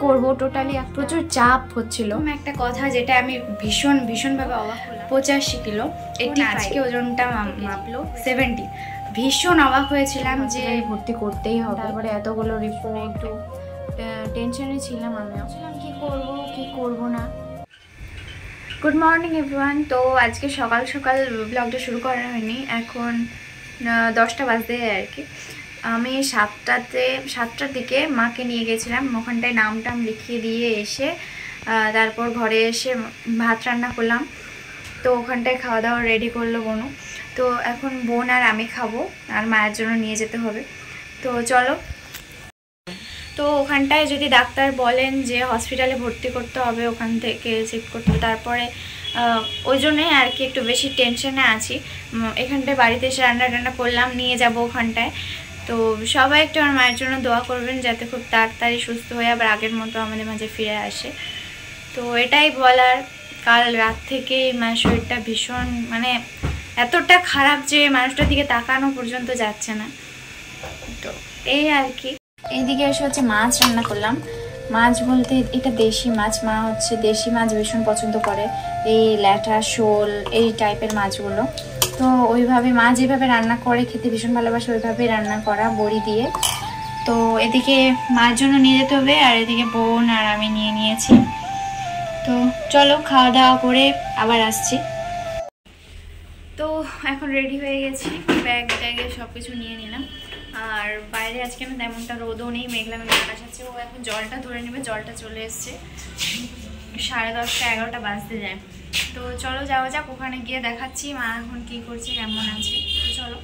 করব টোটালি প্রচুর চাপ হচ্ছিল। একটা কথা যেটা আমি ভীষণভাবে অবাক হলাম, 85 কিলো, এটি আজকে ওজনটা মাপলো 70। ভীষণ অবাক হয়েছিলাম যে ভর্তি করতেই হবে। তারপরে এতগুলো রিপোর্ট, একটু টেনশনে ছিলাম। আমি ভাবছিলাম কি করব না। Good morning everyone. তো আজকে সকাল সকাল ব্লগটা শুরু করা হয়নি, এখন 10টা বাজতে আর কি। আমি 7টার দিকে মাকে নিয়ে গেছিলাম, ওখানটায় নাম লিখিয়ে দিয়ে এসে তারপর ঘরে এসে ভাত রান্না করলাম। তো ওখানটায় খাওয়া দাওয়া রেডি করলো বোনু। তো এখন বোন আর আমি খাবো, আর মায়ের জন্য নিয়ে যেতে হবে। তো চলো। তো ওখানটায় যদি ডাক্তার বলেন যে হসপিটালে ভর্তি করতে হবে, ওখান থেকে চেক করতে, তারপরে ওই জন্যই আর কি একটু বেশি টেনশনে আছি। এখানটায় বাড়িতে এসে রান্না করলাম, নিয়ে যাব ওখানটায়। তো সবাই একটু আমার মায়ের জন্য দোয়া করবেন যাতে খুব তাড়াতাড়ি সুস্থ হয়ে আবার আগের মতো আমাদের মাঝে ফিরে আসে। তো এটাই বলার। কাল রাত থেকে মায়ের শরীরটা ভীষণ মানে এতটা খারাপ যে মানুষটার দিকে তাকানো পর্যন্ত যাচ্ছে না। তো এই আর কি। এইদিকে এসে হচ্ছে মাছ রান্না করলাম। মাছ বলতে এটা দেশি মাছ, মা হচ্ছে দেশি মাছ ভীষণ পছন্দ করে, এই ল্যাঠা, শোল, এই টাইপের মাছগুলো। তো ওইভাবে মা যেভাবে রান্না করে খেতে ভীষণ ভালোবাসে, ওইভাবেই রান্না করা বড়ি দিয়ে। তো এদিকে মার জন্য নিয়ে যেতে হবে, আর এদিকে বোন আর আমি নিয়ে নিয়েছি। তো চলো খাওয়া দাওয়া করে আবার আসছি। তো এখন রেডি হয়ে গেছি, ব্যাগে সব কিছু নিয়ে নিলাম। আর বাইরে আজকে না তেমনটা রোদও নেই, মেঘলা আকাশ আছে। ও এখন জলটা ধরে নেবে, জলটা চলে এসছে। 10:30 11টা বাজতে যায়। তো চলো যাওয়া যাক, ওখানে গিয়ে দেখাচ্ছি মা এখন কি করছে, কেমন আছে। তো চলো।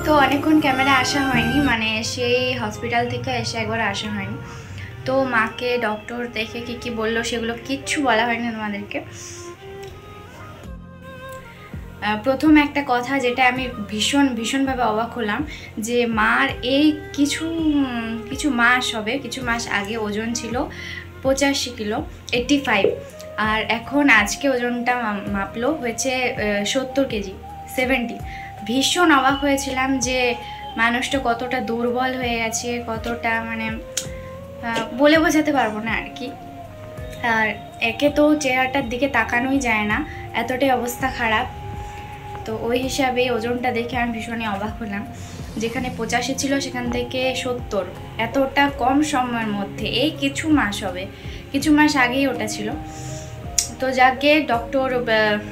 তো অনেকক্ষণ ক্যামেরা আসা হয়নি, মানে সেই হসপিটাল থেকে এসে একবার আসা হয়নি। তো মাকে ডক্টর দেখে কি বললো সেগুলো কিচ্ছু বলা হয়নি তোমাদেরকে। প্রথম একটা কথা যেটা আমি ভীষণভাবে অবাক হলাম, যে মার এই কিছু মাস আগে ওজন ছিল 85 কিলো, 85, আর এখন আজকে ওজনটা মাপলো হয়েছে 70 কেজি, 70। ভীষণ অবাক হয়েছিলাম যে মানুষটা কতটা দুর্বল হয়ে গেছে, কতটা মানে বলে বোঝাতে পারবো না আর কি। আর একে তো চেহারাটার দিকে তাকানোই যায় না, এতটাই অবস্থা খারাপ। তো ওই হিসাবে ওজনটা দেখে আমি ভীষণই অবাক হলাম। যেখানে 85 ছিল সেখান থেকে 70, এতটা কম সময়ের মধ্যে। এই কিছু মাস হবে, কিছু মাস আগেই ওটা ছিল। তো যাকে ডক্টর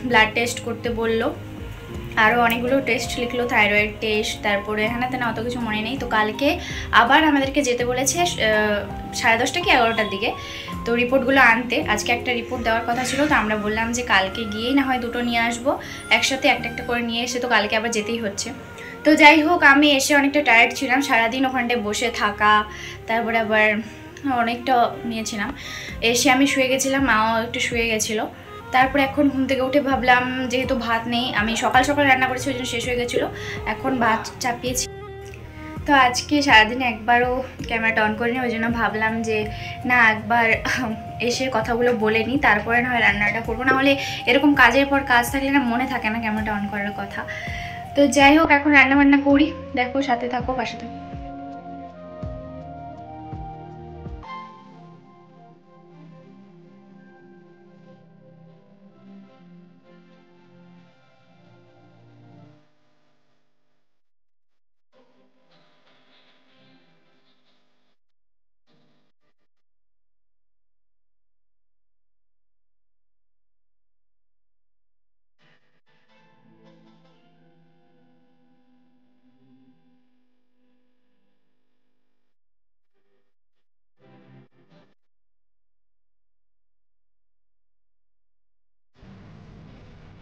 ব্লাড টেস্ট করতে বললো, আরও অনেকগুলো টেস্ট লিখলো, থাইরয়েড টেস্ট, তারপরে এখানে তেনা অত কিছু মনে নেই। তো কালকে আবার আমাদেরকে যেতে বলেছে 10:30 কি 11টার দিকে, তো রিপোর্টগুলো আনতে। আজকে একটা রিপোর্ট দেওয়ার কথা ছিল, তো আমরা বললাম যে কালকে গিয়েই না হয় দুটো নিয়ে আসবো, একসাথে একটা একটা করে নিয়ে এসে তো কালকে আবার যেতেই হচ্ছে। তো যাই হোক, আমি এসে অনেকটা টায়ার্ড ছিলাম, সারাদিন ওখানটায় বসে থাকা, তারপরে আবার অনেকটা নিয়েছিলাম। এসে আমি শুয়ে গেছিলাম, মাও একটু শুয়ে গেছিলো। তারপরে এখন ঘুম থেকে উঠে ভাবলাম যেহেতু ভাত নেই, আমি সকাল সকাল রান্না করেছি ওই জন্য শেষ হয়ে গেছিলো, এখন ভাত চাপিয়েছি। তো আজকে সারাদিনে একবারও ক্যামেরাটা অন করিনি, ওই জন্য ভাবলাম যে না একবার এসে কথাগুলো বলে নিই, তারপরে না হয় রান্নাটা করবো। না হলে এরকম কাজের পর কাজ থাকলে না মনে থাকে না ক্যামেরাটা অন করার কথা। তো যাই হোক, এখন রান্না বান্না করি, দেখো, সাথে থাকো, পাশে থাকো।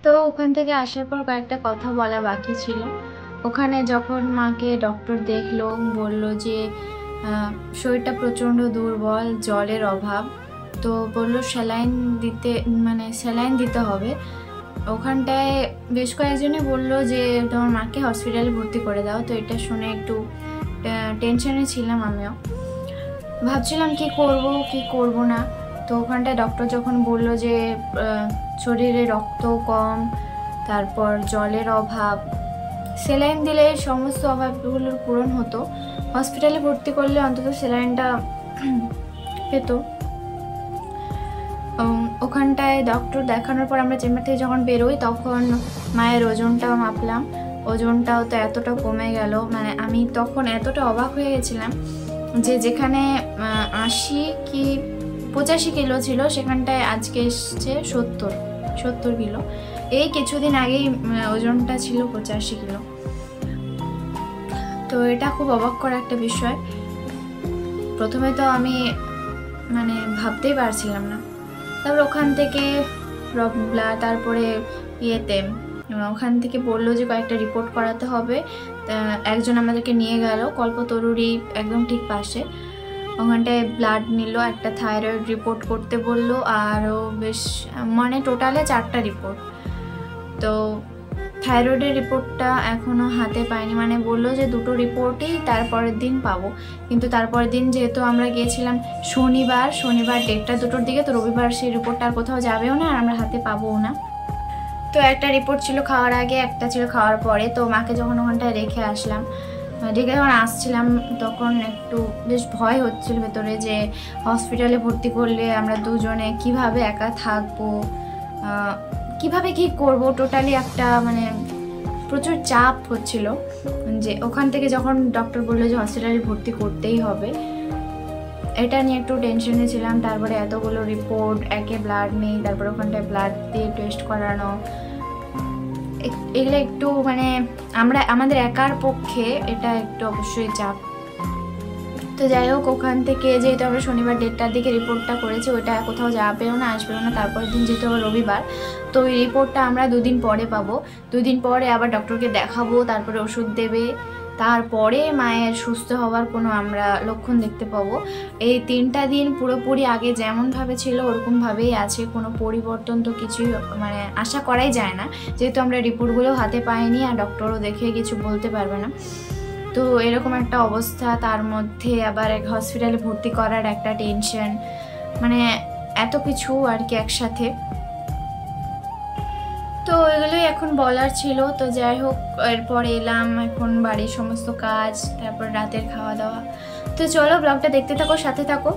তো ওখান থেকে আসার পর কয়েকটা কথা বলা বাকি ছিল। ওখানে যখন মাকে ডক্টর দেখলো, বলল যে শরীরটা প্রচণ্ড দুর্বল, জলের অভাব, তো বললো স্যালাইন দিতে, মানে স্যালাইন দিতে হবে। ওখানটায় বেশ কয়েকজনে বললো যে তোমার মাকে হসপিটালে ভর্তি করে দাও। তো এটা শুনে একটু টেনশনে ছিলাম, আমিও ভাবছিলাম কি করব না। তো ওখানটায় ডক্টর যখন বললো যে শরীরে রক্ত কম, তারপর জলের অভাব, স্যালাইন দিলে সমস্ত অভাবগুলোর পূরণ হতো, হসপিটালে ভর্তি করলে অন্তত স্যালাইনটা পেত। ওখানটায় ডক্টর দেখানোর পর আমরা চেম্বার থেকে যখন বেরোই তখন মায়ের ওজনটাও মাপলাম, ওজনটাও তো এতটা কমে গেল, মানে আমি তখন এতটা অবাক হয়ে গেছিলাম যে যেখানে 80 কি 85 কিলো ছিল সেখানটায় আজকে এসছে 70 কিলো। এই কিছুদিন আগেই ওজনটা ছিল 85 কিলো। তো এটা খুব অবাক করা একটা বিষয়। প্রথমে তো আমি মানে ভাবতেই পারছিলাম না। তারপর ওখান থেকে তারপরে ওখান থেকে বললো যে কয়েকটা রিপোর্ট করাতে হবে। একজন আমাদেরকে নিয়ে গেল কল্পতরুরই একদম ঠিক পাশে, ওখানটায় ব্লাড নিল, একটা থাইরয়েড রিপোর্ট করতে বললো, আরও বেশ মানে টোটালে 4টা রিপোর্ট। তো থাইরয়েডের রিপোর্টটা এখনও হাতে পাইনি, মানে বললো যে 2টো রিপোর্টই তারপরের দিন পাবো, কিন্তু তারপরের দিন যেহেতু আমরা গিয়েছিলাম শনিবার 1:30 2টোর দিকে, তো রবিবার সেই রিপোর্টটা আর কোথাও যাবেও না আর আমরা হাতে পাবোও না। তো একটা রিপোর্ট ছিল খাওয়ার আগে, একটা ছিল খাওয়ার পরে। তো মাকে যখন ওখানটায় রেখে আসলাম, যখন আসছিলাম তখন একটু বেশ ভয় হচ্ছিল ভেতরে যে হসপিটালে ভর্তি করলে আমরা দুজনে কিভাবে একা থাকবো, কিভাবে কি করব, টোটালি একটা মানে প্রচুর চাপ হচ্ছিল। যে ওখান থেকে যখন ডক্টর বললো যে হসপিটালে ভর্তি করতেই হবে, এটা নিয়ে একটু টেনশনে ছিলাম। তারপরে এতগুলো রিপোর্ট, একে ব্লাড নেই, তারপরে ওখানটায় ব্লাড দিয়ে টেস্ট করানো, এগুলো একটু মানে আমাদের একার পক্ষে এটা একটু অবশ্যই চাপ। তো যাই হোক, ওখান থেকে যেহেতু আমরা শনিবার 1:30টার দিকে রিপোর্টটা করেছি, ওইটা কোথাও যাবেও না আসবেও না। তারপরের দিন যেহেতু আবার রবিবার, তো ওই রিপোর্টটা আমরা 2 দিন পরে পাবো। 2 দিন পরে আবার ডক্টরকে দেখাবো, তারপরে ওষুধ দেবে, তারপরে মায়ের সুস্থ হওয়ার কোনো আমরা লক্ষণ দেখতে পাবো। এই 3টা দিন পুরোপুরি আগে যেমনভাবে ছিল ওরকমভাবেই আছে, কোনো পরিবর্তন তো কিছুই মানে আশা করাই যায় না, যেহেতু আমরা রিপোর্টগুলো হাতে পাইনি আর ডক্টরও দেখে কিছু বলতে পারবে না। তো এরকম একটা অবস্থা, তার মধ্যে আবার এক হসপিটালে ভর্তি করার একটা টেনশন, মানে এত কিছু আর কি একসাথে। তো এগুলোই এখন বলার ছিল। তো যাই হোক, এরপর এলাম এখন বাড়ির সমস্ত কাজ, তারপর রাতের খাওয়া দাওয়া। তো চলো ব্লগটা দেখতে থাকো, সাথে থাকো।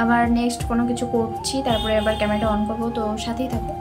আবার নেক্সট কোনো কিছু করছি, তারপরে আবার ক্যামেরাটা অন করবো, তো সাথেই থাকো।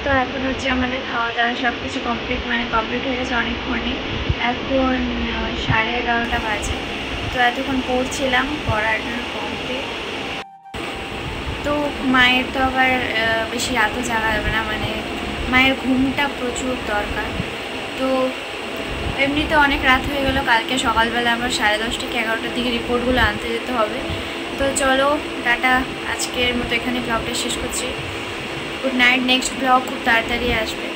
তো এখন হচ্ছে আমাদের খাওয়া দাওয়া সব কিছু কমপ্লিট, মানে কমপ্লিট হয়ে গেছে অনেকক্ষণই। এখন 11:30 বাজে। তো এতক্ষণ পড়ছিলাম, পড়াটা কমপ্লিট। তো মায়ের তো আবার বেশি রাতও জাগা যাবে না, মানে মায়ের ঘুমটা প্রচুর দরকার। তো এমনিতে অনেক রাত হয়ে গেল, কালকে সকালবেলা আবার 10:30 কি 11টার দিকে রিপোর্টগুলো আনতে যেতে হবে। তো চলো টাটা, আজকের মতো এখানে ব্লগটা শেষ করছি। Good night. নেক্সট ব্লগ খুব তাড়াতাড়ি আসবে।